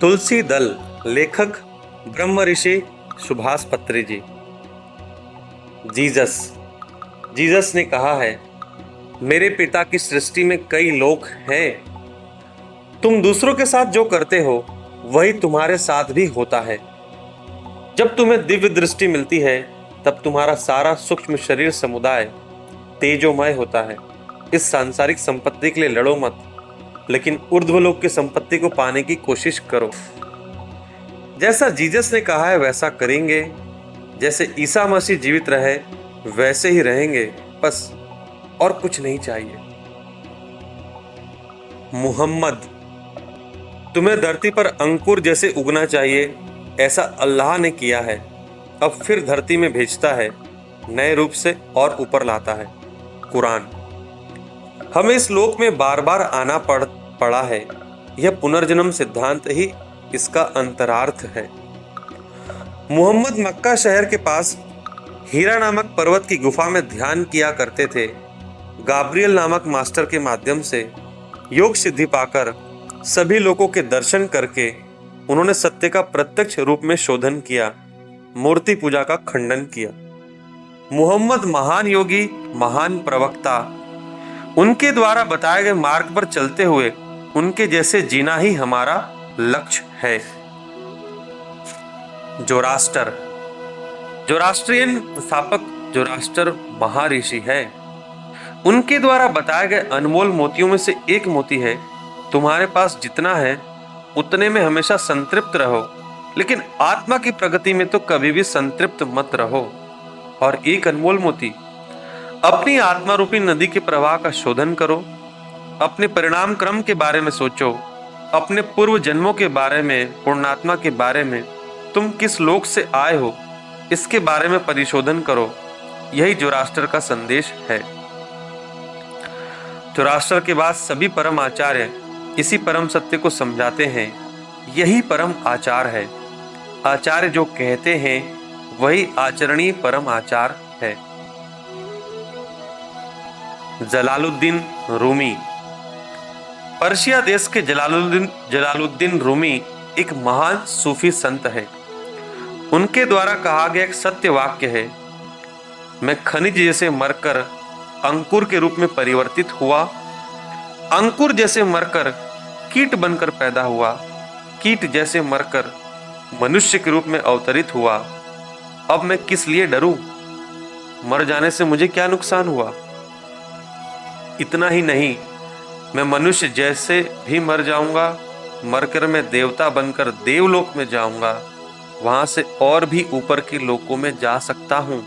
तुलसी दल, लेखक ब्रह्म ऋषि सुभाष पत्री जी। जीसस जीसस ने कहा है, मेरे पिता की सृष्टि में कई लोग हैं। तुम दूसरों के साथ जो करते हो वही तुम्हारे साथ भी होता है। जब तुम्हें दिव्य दृष्टि मिलती है तब तुम्हारा सारा सूक्ष्म शरीर समुदाय तेजोमय होता है। इस सांसारिक संपत्ति के लिए लड़ो मत, लेकिन ऊर्ध्वलोक की संपत्ति को पाने की कोशिश करो। जैसा जीसस ने कहा है वैसा करेंगे। जैसे ईसा मसीह जीवित रहे वैसे ही रहेंगे, बस और कुछ नहीं चाहिए। मुहम्मद, तुम्हें धरती पर अंकुर जैसे उगना चाहिए, ऐसा अल्लाह ने किया है। अब फिर धरती में भेजता है, नए रूप से और ऊपर लाता है। कुरान। हमें इस लोक में बार बार आना पड़ा है। यह पुनर्जन्म सिद्धांत ही इसका अंतरार्थ है। मुहम्मद मक्का शहर के पास हीरा नामक पर्वत की गुफा में ध्यान किया करते थे। गाब्रियल नामक मास्टर के माध्यम से योग सिद्धि पाकर सभी लोगों के दर्शन करके उन्होंने सत्य का प्रत्यक्ष रूप में शोधन किया, मूर्ति पूजा का खंडन किया। मुहम्मद महान योगी, महान प्रवक्ता। उनके द्वारा बताए गए मार्ग पर चलते हुए उनके जैसे जीना ही हमारा लक्ष्य है। जोरास्ट्रियन स्थापक जोरास्टर महर्षि है। उनके द्वारा बताए गए अनमोल मोतियों में से एक मोती है, तुम्हारे पास जितना है उतने में हमेशा संतृप्त रहो, लेकिन आत्मा की प्रगति में तो कभी भी संतृप्त मत रहो। और एक अनमोल मोती, अपनी आत्मा रूपी नदी के प्रवाह का शोधन करो। अपने परिणाम क्रम के बारे में सोचो, अपने पूर्व जन्मों के बारे में, पुण्यात्मा के बारे में, तुम किस लोक से आए हो इसके बारे में परिशोधन करो। यही जोरास्टर का संदेश है। जोरास्टर के बाद सभी परम आचार्य इसी परम सत्य को समझाते हैं। यही परम आचार है। आचार्य जो कहते हैं वही आचरणीय परम आचार है। जलालुद्दीन रूमी। पर्शिया देश के जलालुद्दीन रूमी एक महान सूफी संत है। उनके द्वारा कहा गया एक सत्य वाक्य है, मैं खनिज जैसे मरकर अंकुर के रूप में परिवर्तित हुआ, अंकुर जैसे मरकर कीट बनकर पैदा हुआ, कीट जैसे मरकर मनुष्य के रूप में अवतरित हुआ। अब मैं किस लिए डरूं? मर जाने से मुझे क्या नुकसान हुआ? इतना ही नहीं, मैं मनुष्य जैसे भी मर जाऊंगा, मरकर मैं देवता बनकर देवलोक में जाऊंगा, वहां से और भी ऊपर के लोकों में जा सकता हूं।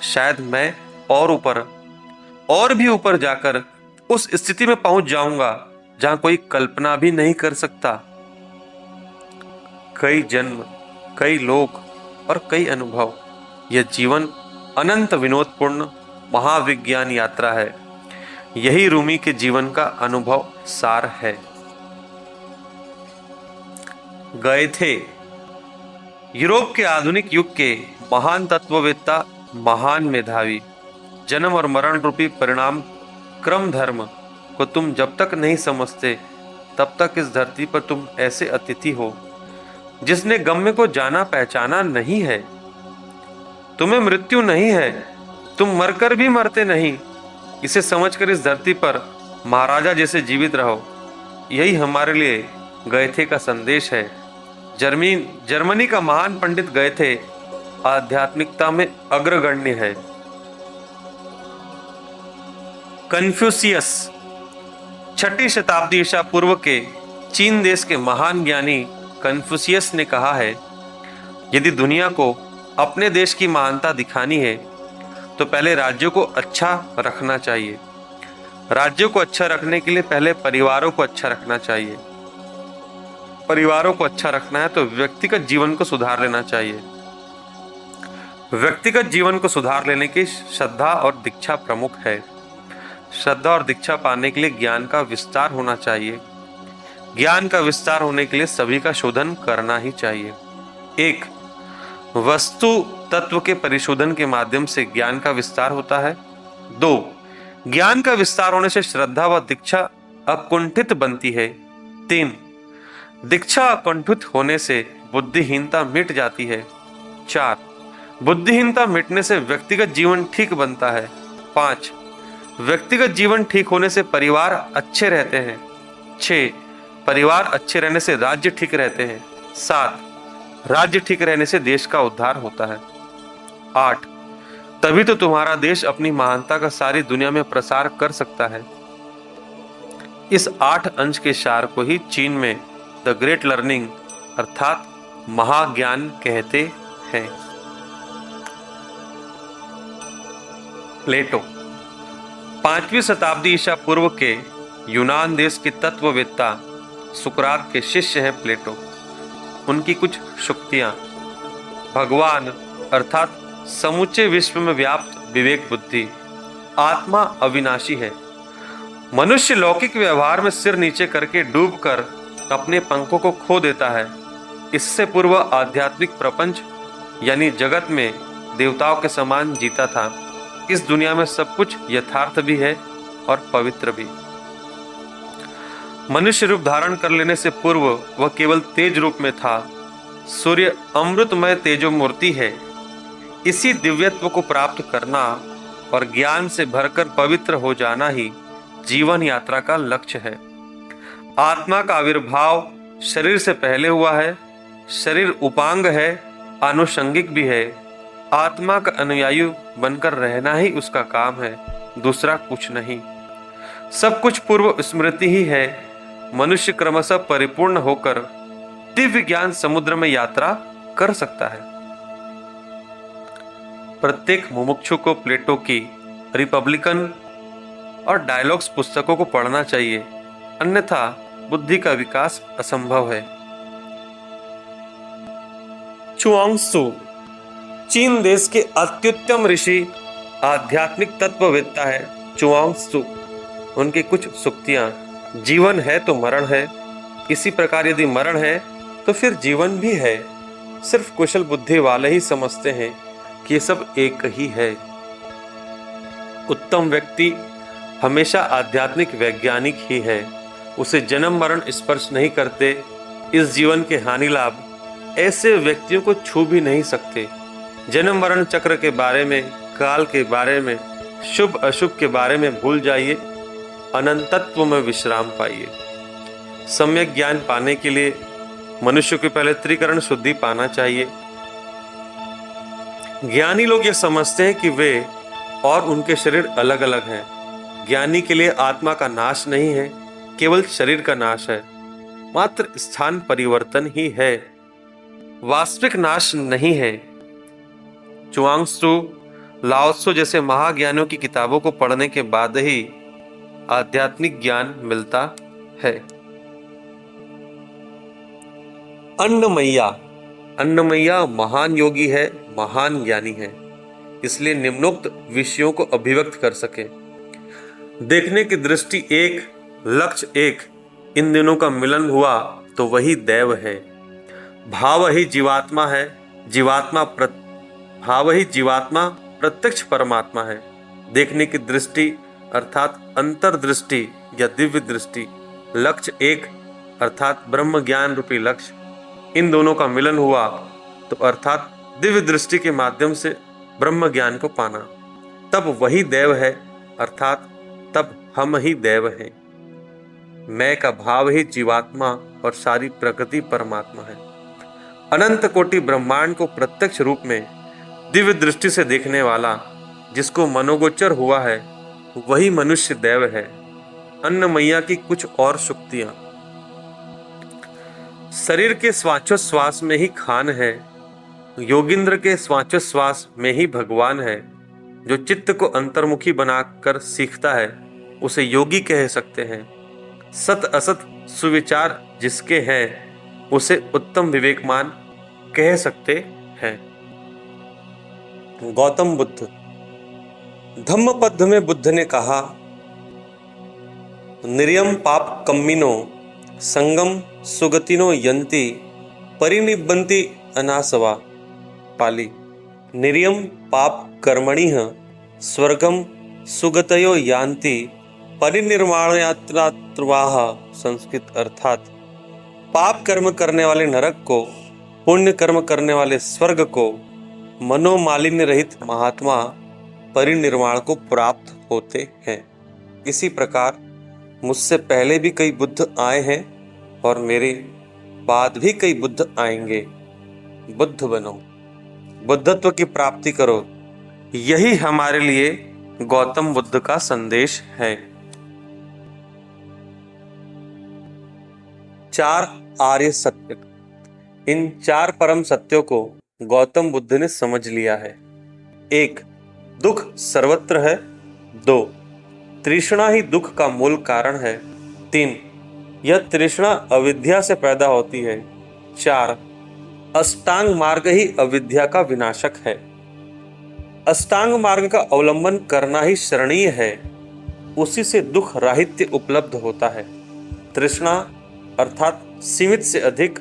शायद मैं और भी ऊपर जाकर उस स्थिति में पहुंच जाऊंगा जहां कोई कल्पना भी नहीं कर सकता। कई जन्म, कई लोक और कई अनुभव, यह जीवन अनंत विनोदपूर्ण महाविज्ञान यात्रा है। यही रूमी के जीवन का अनुभव सार है। गए थे। यूरोप के आधुनिक युग के महान तत्ववेत्ता, महान मेधावी। जन्म और मरण रूपी परिणाम क्रम धर्म को तुम जब तक नहीं समझते तब तक इस धरती पर तुम ऐसे अतिथि हो जिसने गम्य को जाना पहचाना नहीं है। तुम्हें मृत्यु नहीं है, तुम मरकर भी मरते नहीं। इसे समझकर इस धरती पर महाराजा जैसे जीवित रहो। यही हमारे लिए गए का संदेश है। जर्मनी का महान पंडित गए आध्यात्मिकता में अग्रगण्य है। कन्फ्यूशियस। 6ठी शताब्दी ईसा पूर्व के चीन देश के महान ज्ञानी कन्फ्यूशियस ने कहा है, यदि दुनिया को अपने देश की महानता दिखानी है तो पहले राज्यों को अच्छा रखना चाहिए। राज्यों को अच्छा रखने के लिए पहले परिवारों को अच्छा रखना चाहिए। परिवारों को अच्छा रखना है तो व्यक्तिगत जीवन को सुधार लेना चाहिए। व्यक्तिगत जीवन को सुधार लेने की श्रद्धा और दीक्षा प्रमुख है। श्रद्धा और दीक्षा पाने के लिए ज्ञान का विस्तार होना चाहिए। ज्ञान का विस्तार होने के लिए सभी का शोधन करना ही चाहिए। 1. वस्तु तत्व के परिशोधन के माध्यम से ज्ञान का विस्तार होता है। 2. ज्ञान का विस्तार होने से श्रद्धा व दीक्षा अकुंठित बनती है। 3. दीक्षा कंठित होने से बुद्धिहीनता मिट जाती है। 4. बुद्धिहीनता मिटने से व्यक्तिगत जीवन ठीक बनता है। 5. व्यक्तिगत जीवन ठीक होने से परिवार अच्छे रहते हैं। 6. परिवार अच्छे रहने से राज्य ठीक रहते हैं। 7. राज्य ठीक रहने से देश का उद्धार होता है। 8. तभी तो तुम्हारा देश अपनी महानता का सारी दुनिया में प्रसार कर सकता है। इस 8 अंश के सार को ही चीन में द ग्रेट लर्निंग अर्थात महाज्ञान कहते हैं। प्लेटो 5वीं शताब्दी ईसा पूर्व के यूनान देश के तत्ववेत्ता सुकरात के शिष्य हैं प्लेटो। उनकी कुछ शुक्तियां। भगवान अर्थात समूचे विश्व में व्याप्त विवेक बुद्धि। आत्मा अविनाशी है। मनुष्य लौकिक व्यवहार में सिर नीचे करके डूबकर अपने पंखों को खो देता है। इससे पूर्व आध्यात्मिक प्रपंच यानी जगत में देवताओं के समान जीता था। इस दुनिया में सब कुछ यथार्थ भी है और पवित्र भी। मनुष्य रूप धारण कर लेने से पूर्व वह केवल तेज रूप में था। सूर्य अमृतमय तेजो मूर्ति है। इसी दिव्यत्व को प्राप्त करना और ज्ञान से भरकर पवित्र हो जाना ही जीवन यात्रा का लक्ष्य है। आत्मा का आविर्भाव शरीर से पहले हुआ है। शरीर उपांग है, आनुषंगिक भी है। आत्मा का अनुयायी बनकर रहना ही उसका काम है, दूसरा कुछ नहीं। सब कुछ पूर्व स्मृति ही है। मनुष्य क्रमशः परिपूर्ण होकर दिव्य ज्ञान समुद्र में यात्रा कर सकता है। प्रत्येक मुमुक्षु को प्लेटो की रिपब्लिकन और डायलॉग्स पुस्तकों को पढ़ना चाहिए, अन्यथा बुद्धि का विकास असंभव है। चुआंगत्सु चीन देश के अत्युत्तम ऋषि आध्यात्मिक तत्ववेत्ता है चुआंगत्सु। उनकी कुछ सूक्तियां। जीवन है तो मरण है, इसी प्रकार यदि मरण है तो फिर जीवन भी है। सिर्फ कुशल बुद्धि वाले ही समझते हैं कि ये सब एक ही है। उत्तम व्यक्ति हमेशा आध्यात्मिक वैज्ञानिक ही है। उसे जन्म मरण स्पर्श नहीं करते। इस जीवन के हानि लाभ ऐसे व्यक्तियों को छू भी नहीं सकते। जन्म मरण चक्र के बारे में, काल के बारे में, शुभ अशुभ के बारे में भूल जाइए। अनंतत्व में विश्राम पाइए। सम्यक ज्ञान पाने के लिए मनुष्य को पहले त्रिकरण शुद्धि पाना चाहिए। ज्ञानी लोग ये समझते हैं कि वे और उनके शरीर अलग अलग हैं। ज्ञानी के लिए आत्मा का नाश नहीं है, केवल शरीर का नाश है। मात्र स्थान परिवर्तन ही है, वास्तविक नाश नहीं है। चुआंगत्सु, लाओत्सु जैसे महाज्ञानियों की किताबों को पढ़ने के बाद ही आध्यात्मिक ज्ञान मिलता है। अन्नमैया, अन्नमैया महान योगी है, महान ज्ञानी है, इसलिए निम्नोक्त विषयों को अभिव्यक्त कर सके। देखने की दृष्टि एक, लक्ष्य एक, इन दिनों का मिलन हुआ तो वही दैव है। भाव ही जीवात्मा है, भाव ही जीवात्मा प्रत्यक्ष परमात्मा है। देखने की दृष्टि अर्थात अंतर्दृष्टि या दिव्य दृष्टि, लक्ष्य एक अर्थात ब्रह्म ज्ञान रूपी लक्ष्य, इन दोनों का मिलन हुआ तो अर्थात दिव्य दृष्टि के माध्यम से ब्रह्म ज्ञान को पाना, तब वही देव है अर्थात तब हम ही देव हैं। मैं का भाव ही जीवात्मा और सारी प्रकृति परमात्मा है। अनंत कोटि ब्रह्मांड को प्रत्यक्ष रूप में दिव्य दृष्टि से देखने वाला, जिसको मनोगोचर हुआ है, वही मनुष्य देव है। अन्नमैया की कुछ और शुक्तियां। शरीर के श्वासोच्छ्वास में ही खान है, योगिंद्र के श्वासोच्छ्वास में ही भगवान है। जो चित्त को अंतर्मुखी बनाकर सीखता है उसे योगी कह सकते हैं। सत असत सुविचार जिसके हैं उसे उत्तम विवेकमान कह सकते हैं। गौतम बुद्ध। धम्मपद में बुद्ध ने कहा, निर्यम पाप कम्मिनो संगम सुगतिनो यन्ति परिनिब्बन्ति अनासवा। पाली। निर्यम पाप कर्मणिः स्वर्गम सुगतयो यान्ति परिनिर्वाणयात्रात्वाः। संस्कृत अर्थात पाप कर्म करने वाले नरक को, पुण्य कर्म करने वाले स्वर्ग को, मनोमालिन्य रहित महात्मा परिनिर्वाण को प्राप्त होते हैं। इसी प्रकार मुझसे पहले भी कई बुद्ध आए हैं और मेरे बाद भी कई बुद्ध आएंगे। बुद्ध बनो, बुद्धत्व की प्राप्ति करो, यही हमारे लिए गौतम बुद्ध का संदेश है। 4 आर्य सत्य। इन 4 परम सत्यों को गौतम बुद्ध ने समझ लिया है। 1. दुख सर्वत्र है। 2. तृष्णा ही दुख का मूल कारण है। 3. यह तृष्णा अविद्या से पैदा होती है। 4. अष्टांग मार्ग ही अविद्या का विनाशक है। अष्टांग मार्ग का अवलंबन करना ही शरणीय है। उसी से दुख राहित्य उपलब्ध होता है। तृष्णा अर्थात सीमित से अधिक,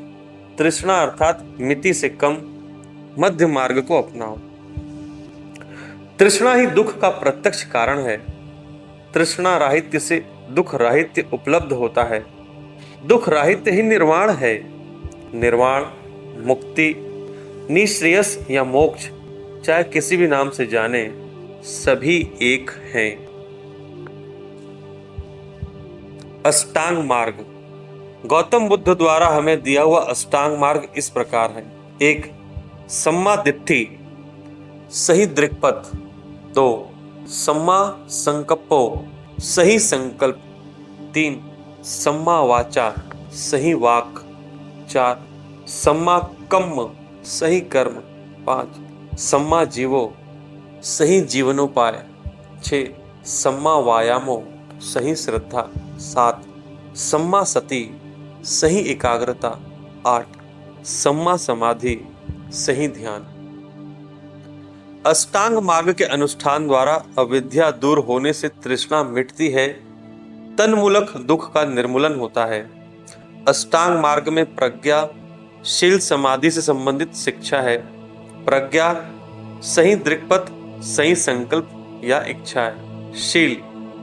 तृष्णा अर्थात मिति से कम, मध्य मार्ग को अपनाओ। तृष्णा ही दुख का प्रत्यक्ष कारण है। तृष्णा राहित्य से दुख राहित्य उपलब्ध होता है। दुख राहित्य ही निर्वाण है। निर्वाण, मुक्ति, निश्रेयस या मोक्ष, चाहे किसी भी नाम से जाने, सभी एक हैं। अष्टांग मार्ग। गौतम बुद्ध द्वारा हमें दिया हुआ अष्टांग मार्ग इस प्रकार है। 1. सम्मा दिट्ठि, सही दृक्पथ। 2. सम्मा संकप्पो, सही संकल्प। 3. सम्मा वाचा, सही वाक। 4. सम्मा कम्म, सही कर्म। 5. सम्मा जीवो, सही जीवनोपाय। 6. सम्मा वायामो, सही श्रद्धा। 7. सम्मा सति, सही एकाग्रता। 8. सम्मा समाधि, सही ध्यान। अष्टांग मार्ग के अनुष्ठान द्वारा अविद्या दूर होने से तृष्णा मिटती है, तन्मूलक दुख का निर्मूलन होता है। अष्टांग मार्ग में प्रज्ञा, शील, समाधि से संबंधित शिक्षा है। प्रज्ञा सही दृक्पथ, सही संकल्प या इच्छा है। शील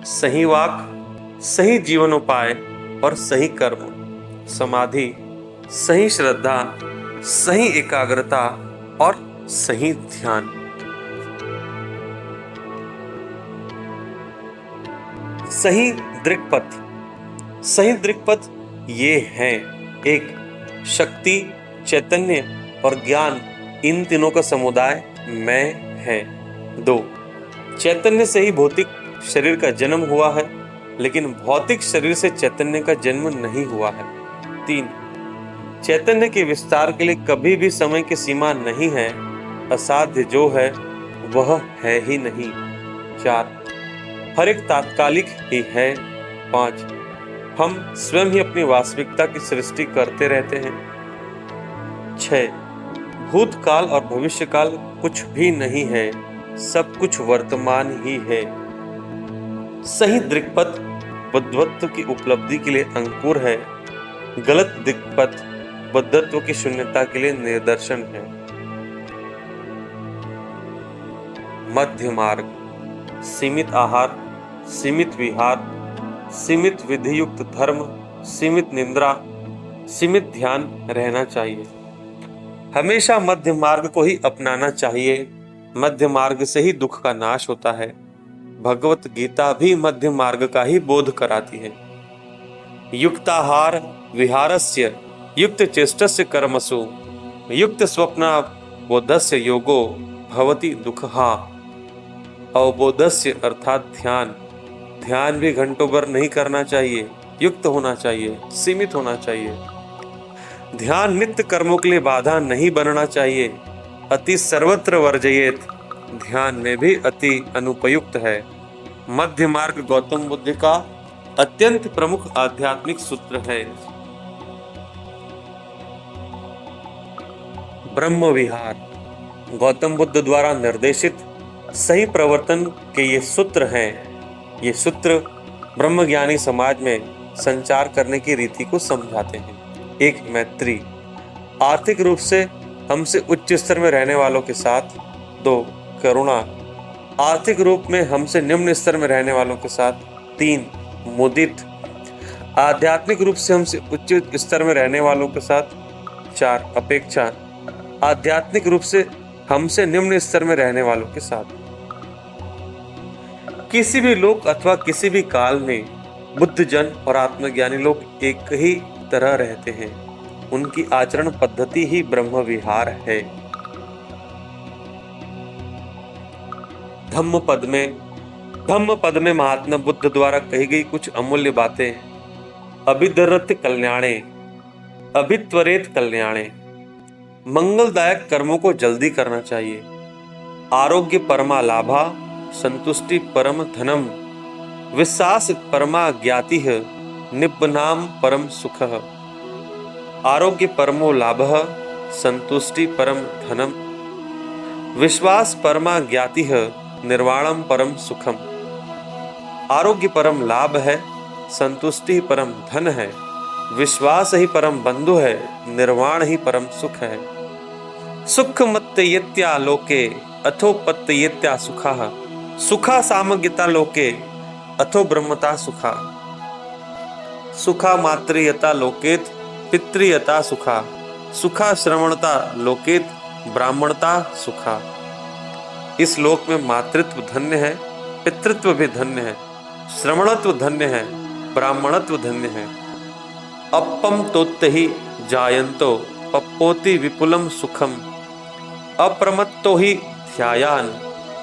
सही वाक, सही जीवनोपाय और सही कर्म। समाधि सही श्रद्धा, सही एकाग्रता और सही ध्यान। सही दृक्पथ। सही दृक्पथ ये हैं: 1. शक्ति, चैतन्य और ज्ञान, इन तीनों का समुदाय मैं है। 2. चैतन्य से ही भौतिक शरीर का जन्म हुआ है, लेकिन भौतिक शरीर से चैतन्य का जन्म नहीं हुआ है। 3. चैतन्य के विस्तार के लिए कभी भी समय की सीमा नहीं है, असाध्य जो है वह है ही नहीं। 4. हर एक तात्कालिक ही है। 5. हम स्वयं ही अपनी वास्तविकता की सृष्टि करते रहते हैं। 6. भूतकाल और भविष्यकाल कुछ भी नहीं है, सब कुछ वर्तमान ही है। सही दृक्पथ बुद्धत्व की उपलब्धि के लिए अंकुर है, गलत दृक्पथ बुद्धत्व की शून्यता के लिए निदर्शन है। मध्य मार्ग। सीमित आहार, सीमित विहार, सीमित विधि युक्त धर्म, सीमित निद्रा, सीमित ध्यान रहना चाहिए। हमेशा मध्य मार्ग को ही अपनाना चाहिए। मध्य मार्ग से ही दुख का नाश होता है। भगवत गीता भी मध्य मार्ग का ही बोध कराती है। युक्ताहार विहारस्य, युक्त चेष्टस्य कर्मसु, युक्त स्वप्न बोधस्य योगो भवति दुःखहा। अवबोधस्य अर्थात ध्यान। ध्यान भी घंटों भर नहीं करना चाहिए, युक्त होना चाहिए, सीमित होना चाहिए। ध्यान नित्य कर्मों के लिए बाधा नहीं बनना चाहिए। अति सर्वत्र वर्जयेत, ध्यान में भी अति अनुपयुक्त है। मध्य मार्ग गौतम बुद्ध का अत्यंत प्रमुख आध्यात्मिक सूत्र है। ब्रह्म विहार। गौतम बुद्ध द्वारा निर्देशित सही प्रवर्तन के ये सूत्र हैं। ये सूत्र ब्रह्मज्ञानी समाज में संचार करने की रीति को समझाते हैं। 1. मैत्री, आर्थिक रूप से हमसे उच्च स्तर में रहने वालों के साथ। 2. करुणा, आर्थिक रूप में हमसे निम्न स्तर में रहने वालों के साथ। 3. मुदित, आध्यात्मिक रूप से हमसे उच्च स्तर में रहने वालों के साथ। 4 अपेक्षा, आध्यात्मिक रूप से हमसे निम्न स्तर में रहने वालों के साथ। किसी भी लोक अथवा किसी भी काल में बुद्ध जन और आत्मज्ञानी लोग एक ही तरह रहते हैं। उनकी आचरण पद्धति ही ब्रह्म विहार है। धम्म पद में महात्मा बुद्ध द्वारा कही गई कुछ अमूल्य बातें। अभिदरत कल्याणे, अभित्वरेत कल्याणे, मंगलदायक कर्मों को जल्दी करना चाहिए। आरोग्य परमा लाभा, संतुष्टि परम धनम, विश्वास परमा ज्ञाति, निब्बनाम परम सुख। आरोग्य परमो लाभः, संतुष्टि परम धनम, विश्वास परमा ज्ञाति, निर्वाणम परम सुखम। आरोग्य परम लाभ है, संतुष्टि परम धन है, विश्वास ही परम बंधु है, निर्वाण ही परम सुख है। सुख मत्तयेत्या लोके अथो पत्तयेत्या सुखा, सुखा सामग्यता लोके अथो ब्रह्मता सुखा। सुखा मातृयता लोकेत पितृयता सुखा, सुखा श्रवणता लोकेत ब्राह्मणता सुखा। इस लोक में मातृत्व धन्य है, पितृत्व भी धन्य है, श्रवणत्व धन्य है, ब्राह्मणत्व धन्य है। अपम तोत्तहि जायन्तो पप्पोति विपुलम सुखम, अप्रमत्तो ही ध्यायान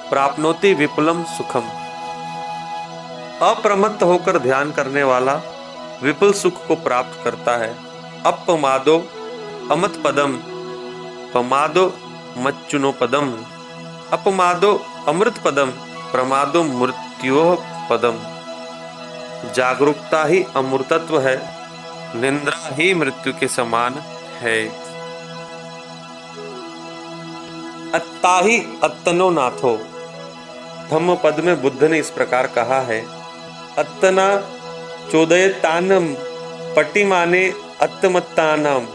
प्राप्नोति विपुलम सुखम। अप्रमत्त होकर ध्यान करने वाला विपुल सुख को प्राप्त करता है। अपमादो अमत पदम, पमादो मच्चुनो पदम, अपमादो अमृत पदम, प्रमादो मृत्यो पदम। जागरूकता ही अमृतत्व है, निंद्रा ही मृत्यु के समान है। अत्ताहि अत्तनो नाथो, धम्म पद में बुद्ध ने इस प्रकार कहा है। अत्तना चोदयतानम पटिमाने अत्तमत्तानाम,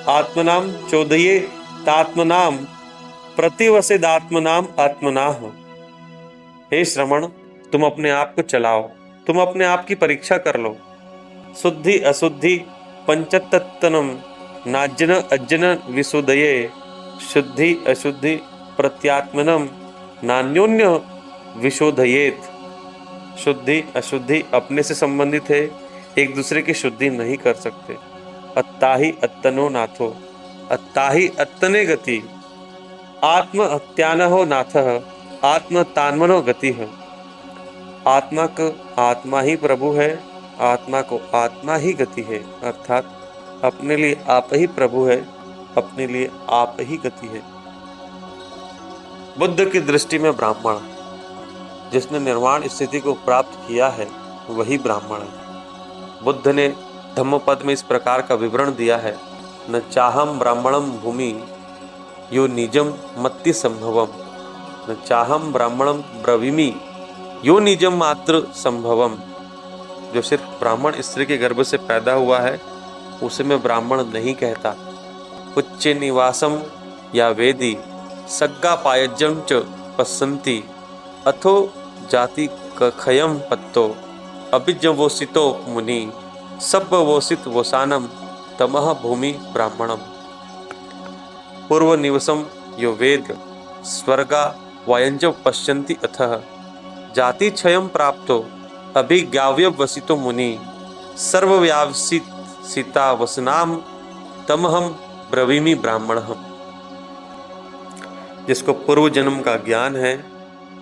आत्मनाम चोदये तात्मनाम प्रतिवसेदात्मनाम आत्मनाह। हे श्रवण, तुम अपने आप को चलाओ, तुम अपने आप की परीक्षा कर लो। शुद्धि अशुद्धि पंचतत्तनम नाज्जन अज्जन विशुद्धये, शुद्धि अशुद्धि प्रत्यात्मनम नान्योन्य विशोधयेत। शुद्धि अशुद्धि अपने से संबंधित है, एक दूसरे की शुद्धि नहीं कर सकते। अत्ताहि अत्तनो नाथो, अत्ताहि अत्तने गति, आत्म हत्यानहो नाथः, आत्म तान्मनो गति है। आत्मा को आत्मा ही प्रभु है, आत्मा को आत्मा ही गति है। अर्थात अपने लिए आप ही प्रभु है, अपने लिए आप ही गति है। बुद्ध की दृष्टि में ब्राह्मण, जिसने निर्वाण स्थिति को प्राप्त किया है, वही ब्राह्मण है। बुद्ध ने धम्मपद में इस प्रकार का विवरण दिया है। न चाहम ब्राह्मणम भूमि यो निजम मत्ति संभवम, न चाहम ब्राह्मणम ब्रवीमि यो निजम मात्र संभवम। जो सिर्फ ब्राह्मण स्त्री के गर्भ से पैदा हुआ है, उसे मैं ब्राह्मण नहीं कहता। उच्च निवासम या वेदी सग्गा पायज्यम च पसंती, अथो जाति खयम पत्तो अभिजवोसितो मुनि, सब वोसित वोसानम तमह भूमि ब्राह्मणम। पूर्व निवसम यो वेद स्वर्गा वायंज पश्यन्ति, अथः जाति क्षयम प्राप्तो अभिज्ञाव्य वसितो मुनि, सर्वव्यावसित सीता वसनाम तमहम ब्रवीमि ब्राह्मणः। जिसको पूर्व जन्म का ज्ञान है,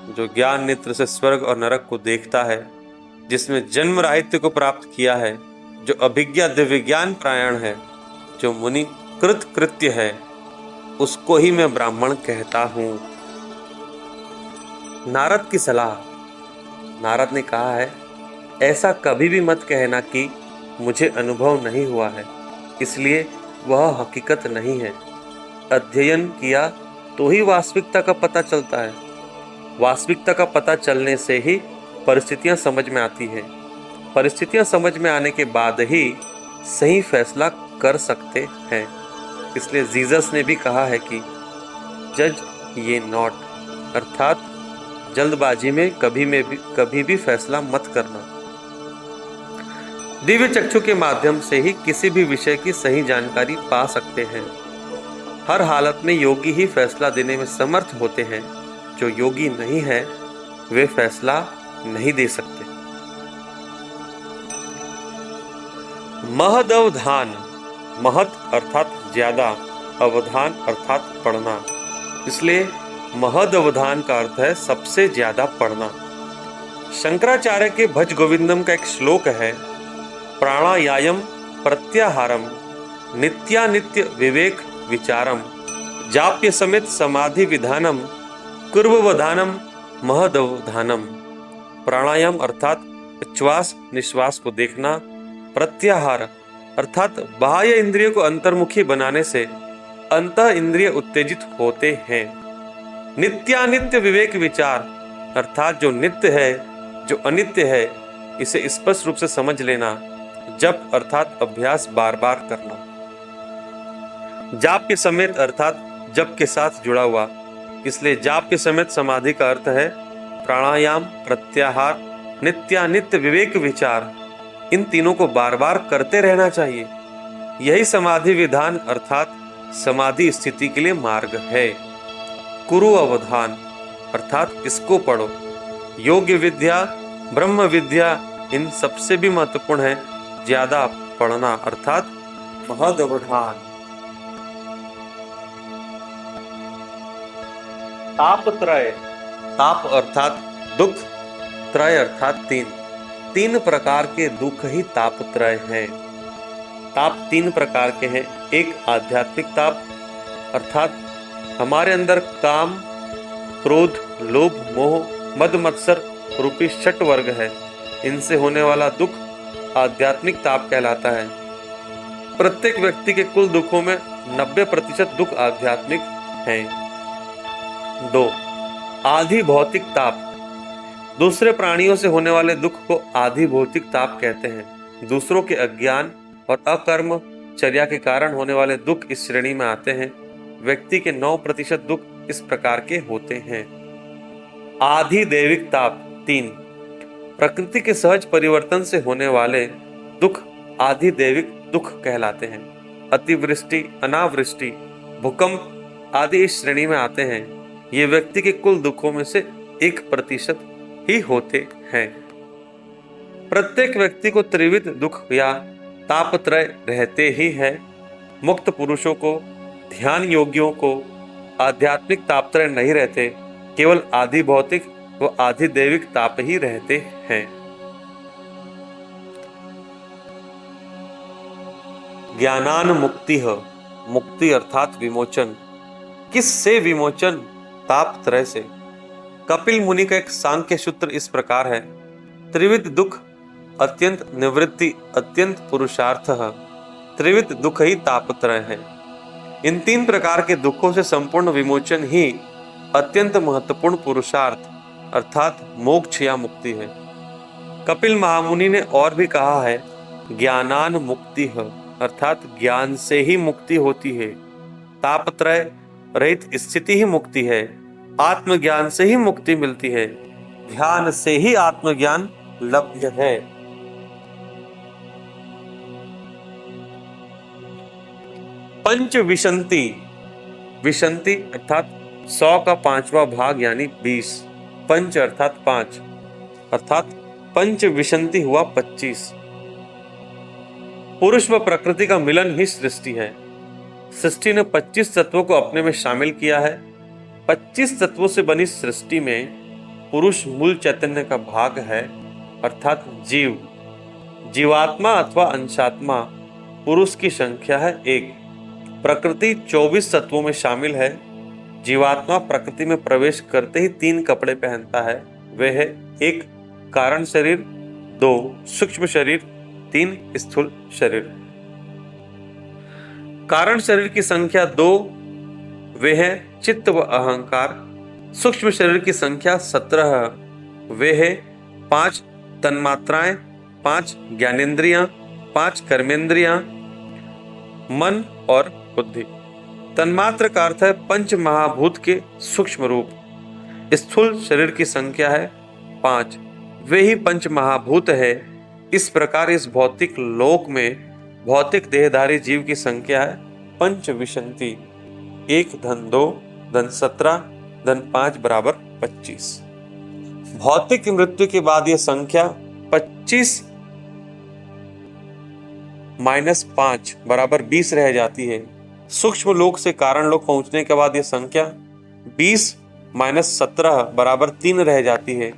जो ज्ञान नेत्र से स्वर्ग और नरक को देखता है, जिसमें जन्म राहित्य को प्राप्त किया है, जो अभिज्ञा दिव्य ज्ञान प्रायण है, जो मुनि कृत कृत्य है, उसको ही मैं ब्राह्मण कहता हूं। नारद की सलाह। नारद ने कहा है, ऐसा कभी भी मत कहना कि मुझे अनुभव नहीं हुआ है, इसलिए वह हकीकत नहीं है। अध्ययन किया तो ही वास्तविकता का पता चलता है। वास्तविकता का पता चलने से ही परिस्थितियां समझ में आती है। परिस्थितियां समझ में आने के बाद ही सही फैसला कर सकते हैं। इसलिए जीसस ने भी कहा है कि जज ये नॉट, अर्थात जल्दबाजी में कभी भी फैसला मत करना। दिव्य चक्षु के माध्यम से ही किसी भी विषय की सही जानकारी पा सकते हैं। हर हालत में योगी ही फैसला देने में समर्थ होते हैं। जो योगी नहीं है वे फैसला नहीं दे सकते। महदवधान, महत अर्थात ज्यादा, अवधान अर्थात पढ़ना, इसलिए महदवधान का अर्थ है सबसे ज्यादा पढ़ना। शंकराचार्य के भज गोविंदम का एक श्लोक है, प्राणायाम प्रत्याहारम नित्यानित्य विवेक विचारम जाप्य समेत समाधि विधानम कुर्ववधानम महदवधानम। प्राणायाम अर्थात श्वास निश्वास को देखना, प्रत्याहार अर्थात बाह्य इंद्रियों को अंतर्मुखी बनाने से अंतः इंद्रिय उत्तेजित होते हैं। नित्यानित्य विवेक विचार अर्थात जो नित्य है जो अनित्य है इसे स्पष्ट रूप से समझ लेना। जप अर्थात अभ्यास बार बार करना। जाप के समेत अर्थात जप के साथ जुड़ा हुआ, इसलिए जाप के समेत समाधि का अर्थ है प्राणायाम, प्रत्याहार, नित्यानित्य विवेक विचार। इन तीनों को बार बार करते रहना चाहिए। यही समाधि विधान अर्थात समाधि स्थिति के लिए मार्ग है। कुरु अवधान अर्थात इसको पढ़ो। योग्य विद्या, ब्रह्म विद्या इन सबसे भी महत्वपूर्ण है ज्यादा पढ़ना अर्थात महदवधान। तापत्रय, ताप अर्थात दुख, त्रय अर्थात तीन। तीन प्रकार के दुख ही तापत्रय हैं। ताप तीन प्रकार के हैं। एक आध्यात्मिक ताप अर्थात हमारे अंदर काम, क्रोध, लोभ, मोह, मद मत्सर रूपी षट वर्ग है। इनसे होने वाला दुख आध्यात्मिक ताप कहलाता है। प्रत्येक व्यक्ति के कुल दुखों में 90% दुख आध्यात्मिक हैं। 2. आधि भौतिक ताप, दूसरे प्राणियों से होने वाले दुख को आधि भौतिक ताप कहते हैं। दूसरों के अज्ञान और अकर्म चर्या के कारण होने वाले दुख इस श्रेणी में आते हैं। व्यक्ति के 9% दुख इस प्रकार के होते हैं। आधि दैविक ताप 3, प्रकृति के सहज परिवर्तन से होने वाले दुख आधि दैविक दुख कहलाते हैं। अतिवृष्टि, अनावृष्टि, भूकंप आदि इस श्रेणी में आते हैं। ये व्यक्ति के कुल दुखों में से 1% ही होते हैं। प्रत्येक व्यक्ति को त्रिविध दुख या तापत्रय रहते ही है। मुक्त पुरुषों को, ध्यान योगियों को आध्यात्मिक तापत्रय नहीं रहते, केवल आधि भौतिक व आधि दैविक ताप ही रहते हैं। ज्ञानान मुक्ति, मुक्ति अर्थात विमोचन। किस से विमोचन? ताप त्रय से। कपिल मुनि का एक सांख्य सूत्र इस प्रकार है, त्रिविध दुख अत्यंत निवृत्ति अत्यंत पुरुषार्थ, त्रिविध दुख ही तापत्रय है। इन 3 प्रकार के दुखों से संपूर्ण विमोचन ही अत्यंत महत्वपूर्ण पुरुषार्थ अर्थात मोक्ष या मुक्ति है। कपिल महामुनि ने और भी कहा है, ज्ञानान मुक्ति अर्थात ज्ञान से ही मुक्ति होती है। तापत्रय रहित स्थिति ही मुक्ति है। आत्मज्ञान से ही मुक्ति मिलती है। ध्यान से ही आत्मज्ञान लभ्य है। पंच विशंति, विशंति अर्थात 100 का 5वां भाग यानी 20। पंच अर्थात 5 अर्थात पंच विशंति हुआ 25। पुरुष व प्रकृति का मिलन ही सृष्टि है। सृष्टि ने 25 तत्वों को अपने में शामिल किया है। 25 तत्वों से बनी सृष्टि में पुरुष मूल चैतन्य का भाग है अर्थात जीव। जीवात्मा अथवा अंशात्मा पुरुष की संख्या है 1। प्रकृति 24 तत्वों में शामिल है। जीवात्मा प्रकृति में प्रवेश करते ही 3 कपड़े पहनता है। वे है 1 कारण शरीर, 2 सूक्ष्म शरीर, 3 स्थूल शरीर। कारण शरीर की संख्या 2, वे है चित्त व अहंकार। सूक्ष्म शरीर की संख्या 17, वे है 5 तन्मात्राएं, 5 ज्ञानेंद्रियां, 5 कर्मेंद्रियां, मन और बुद्धि। तन्मात्र का अर्थ है पंच महाभूत के सूक्ष्म रूप। स्थूल शरीर की संख्या है 5, वे ही पंच महाभूत है। इस प्रकार इस भौतिक लोक में भौतिक देहधारी जीव की संख्या है पंचविंशति, 1 धन 2 धन 17 धन 5 बराबर 25। भौतिक मृत्यु के बाद यह संख्या 25 माइनस 5 बराबर 20 रह जाती है। सूक्ष्म लोक से कारण लोक पहुंचने के बाद यह संख्या 20 माइनस 17 बराबर 3 रह जाती है।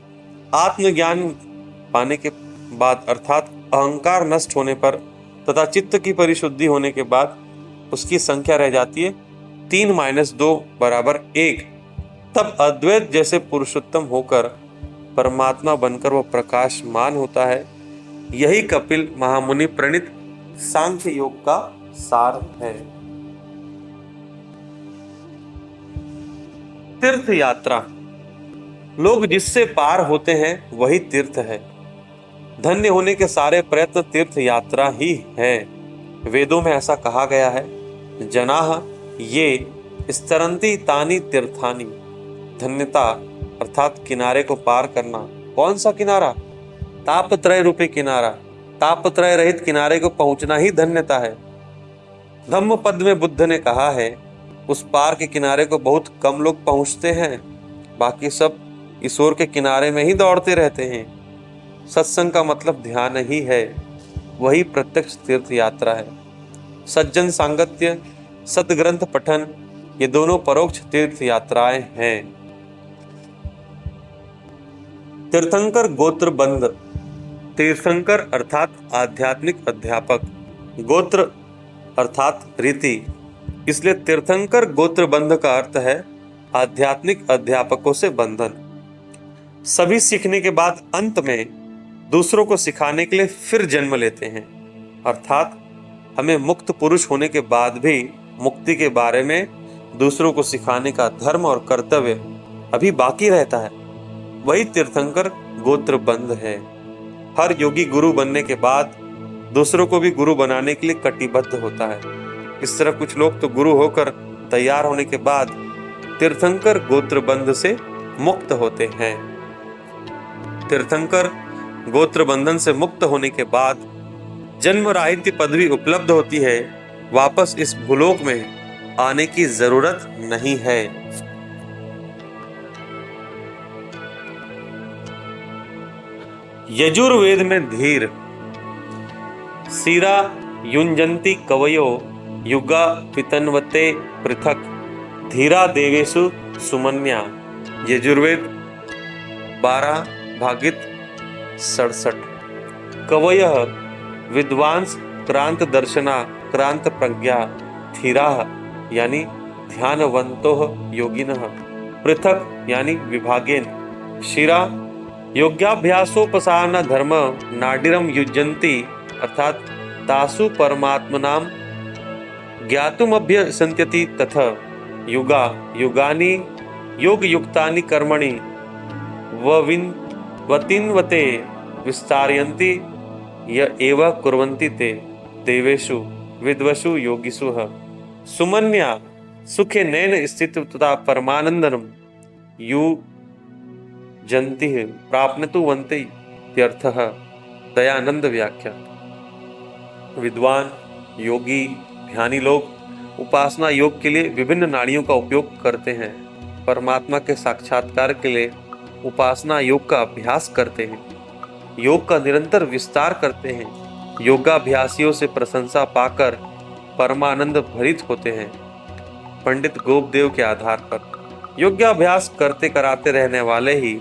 आत्मज्ञान पाने के बाद अर्थात अहंकार नष्ट होने पर तथा चित्त की परिशुद्धि होने के बाद उसकी संख्या रह जाती है 3 माइनस 2 बराबर 1। तब अद्वैत जैसे पुरुषोत्तम होकर परमात्मा बनकर वह प्रकाशमान होता है। यही कपिल महामुनि प्रणीत सांख्य योग का सार है। तीर्थ यात्रा, लोग जिससे पार होते हैं वही तीर्थ है। धन्य होने के सारे प्रयत्न तीर्थ यात्रा ही है। वेदों में ऐसा कहा गया है, जनाः ये स्तरन्ति तानि तीर्थानि। धन्यता अर्थात किनारे को पार करना। कौन सा किनारा? तापत्रय रूपी किनारा। तापत्रय रहित किनारे को पहुंचना ही धन्यता है। धम्मपद में बुद्ध ने कहा है, उस पार के किनारे को बहुत कम लोग पहुंचते हैं, बाकी सब ईश्वर के किनारे में ही दौड़ते रहते हैं। सत्संग का मतलब ध्यान ही है, वही प्रत्यक्ष तीर्थ यात्रा है। सज्जन सांगत्य, सदग्रंथ पठन, ये दोनों परोक्ष तीर्थ यात्राएं हैं। तीर्थंकर गोत्र बंध। तीर्थंकर अर्थात आध्यात्मिक अध्यापक, गोत्र अर्थात रीति, इसलिए तीर्थंकर गोत्र बंध का अर्थ है आध्यात्मिक अध्यापकों से बंधन। सभी सीखने के बाद अंत में दूसरों को सिखाने के लिए फिर जन्म लेते हैं, अर्थात हमें मुक्त पुरुष होने के बाद भी मुक्ति के बारे में दूसरों को सिखाने का धर्म और कर्तव्य अभी बाकी रहता है। वही तीर्थंकर गोत्र बंध है। हर योगी गुरु बनने के बाद दूसरों को भी गुरु बनाने के लिए कटिबद्ध होता है। इस तरह कुछ लोग तो गुरु होकर तैयार होने के बाद तीर्थंकर गोत्र बंध से मुक्त होते हैं। तीर्थंकर गोत्र बंधन से मुक्त होने के बाद जन्म राहित्य पदवी उपलब्ध होती है। वापस इस भूलोक में आने की जरूरत नहीं है। यजुर्वेद में धीर। सीरा युञ्जन्ति कवयो युगा पितन्वते पृथक धीरा देवेषु सुमन्या। यजुर्वेद 12 भागित 67। कवयः विद्वांस क्रांत दर्शना क्रांत प्रज्ञा धीराः यानी ध्यानवंतो योगिनः पृथक यानी विभागेन। शिरा योग्याभ्यासोपसारण धर्म नाडिरम युज्यन्ति अर्थात तासु परमात्मनाम ज्ञातुमभ्यसन्त्यति तथा युगा युगानि योग युक्तानि कर्मणि वतिन्वते विस्तारयन्ति य एव कुर्वन्ति ते देवेषु विद्वषु योगिषु सुमन्या सुखे नैन स्थित तथा परमानंदनम यु जंति प्राप्नतु वन्ते इत्यर्थः। दयानंद व्याख्या। विद्वान, योगी, ध्यानी लोग उपासना योग के लिए विभिन्न नाड़ियों का उपयोग करते हैं। परमात्मा के साक्षात्कार के लिए उपासना योग का अभ्यास करते हैं, योग का निरंतर विस्तार करते हैं। योगाभ्यासियों से प्रशंसा पाकर परमानंद भरित होते हैं। पंडित गोपदेव के आधार पर योगाभ्यास करते कराते रहने वाले ही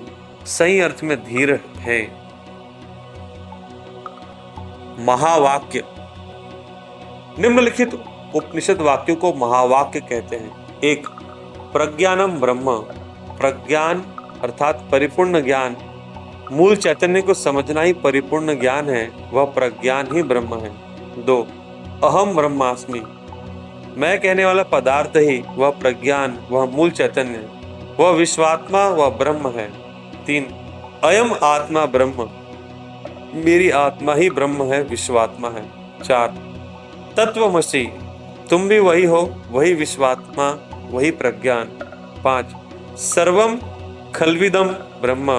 सही अर्थ में धीर हैं। महावाक्य। निम्नलिखित उपनिषद वाक्यों को महावाक्य कहते हैं। 1. प्रज्ञानम ब्रह्म। प्रज्ञान अर्थात परिपूर्ण ज्ञान, मूल चैतन्य को समझना ही परिपूर्ण ज्ञान है, वह प्रज्ञान ही ब्रह्म है। 2. अहम ब्रह्मास्मि। मैं कहने वाला पदार्थ ही वह प्रज्ञान, वह मूल चैतन्य, वह विश्वात्मा, वह ब्रह्म है। 3. अयम आत्मा ब्रह्म। मेरी आत्मा ही ब्रह्म है, विश्वात्मा है। 4. तत्वमसि। तुम भी वही हो, वही विश्वात्मा, वही प्रज्ञान। 5. सर्वम खल्विदम ब्रह्म।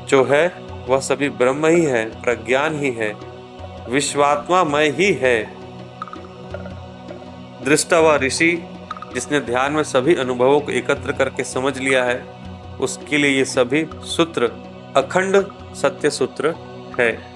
जो है वह सभी ब्रह्म ही है, प्रज्ञान ही है। विश्वात्मामय ही है। दृष्टा व ऋषि जिसने ध्यान में सभी अनुभवों को एकत्र करके समझ लिया है, उसके लिए ये सभी सूत्र अखंड सत्य सूत्र है।